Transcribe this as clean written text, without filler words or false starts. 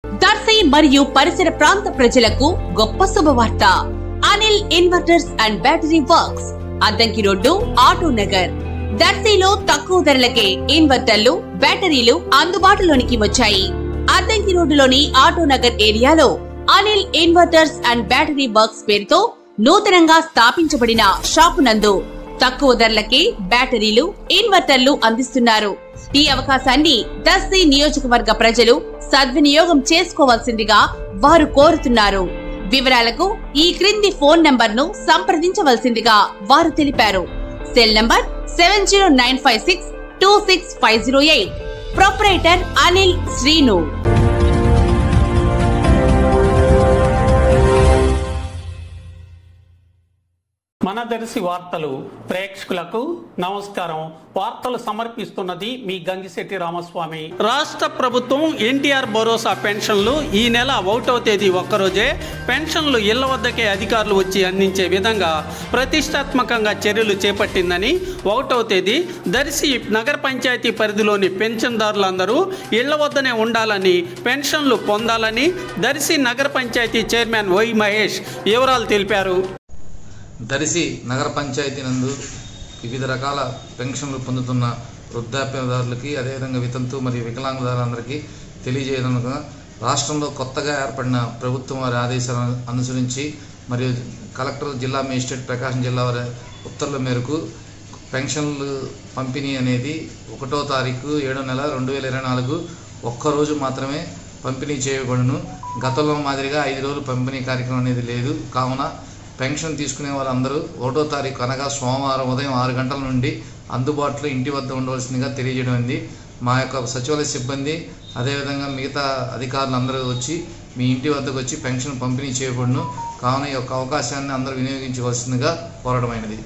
దర్శి మరియు పరిసర ప్రాంత ప్రజలకు గొప్ప శుభవార్త. Anil inverters and battery works, Addanki road, auto Nagar. దర్శిలో తక్కువ ధరలకే ఇన్వర్టర్లు, బ్యాటరీలు అందుబాటులోనికి వచ్చాయి. అద్దంకి రోడ్డులోని ఆటో నగర్ ఏరియాలో Anil inverters and battery works పేరుతో నూతనంగా స్థాపించబడిన షాపు నందు తక్కువ ధరలకే బ్యాటరీలు, ఇన్వర్టర్లు అందిస్తున్నారు. ఈ అవకాశాన్ని దర్శి నియోజకవర్గ ప్రజలు సద్వినియోగం చేసుకోవాల్సిందిగా వారు కోరుతున్నారు. వివరాలకు ఈ క్రింది ఫోన్ నంబర్ ను సంప్రదించవలసిందిగా వారు తెలిపారు. Cell number 7095626508. Proprietor Anil Srinu. మన దర్శి వార్తలు ప్రేక్షకులకు నమస్కారం. వార్తలు సమర్పిస్తున్నది మీ గంగిశెట్టి రామస్వామి. రాష్ట్ర ప్రభుత్వం ఎన్టీఆర్ భరోసా పెన్షన్లు ఈ నెల 1వ తేదీ ఒక్కరోజే పెన్షన్లు ఇళ్ల వద్దకే అధికారులు వచ్చి అందించే విధంగా ప్రతిష్టాత్మకంగా చర్యలు చేపట్టిందని 1వ తేదీ దర్శి నగర పంచాయతీ పరిధిలోని పెన్షన్దారులందరూ ఇళ్ల వద్దనే ఉండాలని, పెన్షన్లు పొందాలని దర్శి నగర పంచాయతీ చైర్మన్ వై మహేష్ వివరాలు తెలిపారు. దర్శి నగర పంచాయతీ నందు వివిధ రకాల పెన్షన్లు పొందుతున్న వృద్ధాప్యదారులకి, అదేవిధంగా వితంతు మరియు వికలాంగుదారులందరికీ తెలియజేయడంగా రాష్ట్రంలో కొత్తగా ఏర్పడిన ప్రభుత్వం వారి ఆదేశాలను అనుసరించి మరియు కలెక్టర్, జిల్లా మేజిస్ట్రేట్ ప్రకాశం జిల్లా వారి ఉత్తర్వుల మేరకు పెన్షన్లు పంపిణీ అనేది 1వ తారీఖు 7వ నెల 2024 ఒక్కరోజు మాత్రమే పంపిణీ చేయబడును. గతంలో మాదిరిగా 5 రోజులు పంపిణీ కార్యక్రమం అనేది లేదు. కావున పెన్షన్ తీసుకునే వారందరూ 1వ తారీఖు అనగా సోమవారం ఉదయం 6 గంటల నుండి అందుబాటులో ఇంటి వద్ద ఉండవలసిందిగా తెలియజేయడం. మా యొక్క సచివాలయ సిబ్బంది అదేవిధంగా మిగతా అధికారులందరూ వచ్చి మీ ఇంటి వద్దకు వచ్చి పెన్షన్ పంపిణీ చేయబడును. కావున ఈ యొక్క అవకాశాన్ని అందరూ వినియోగించవలసిందిగా కోరడమైనది.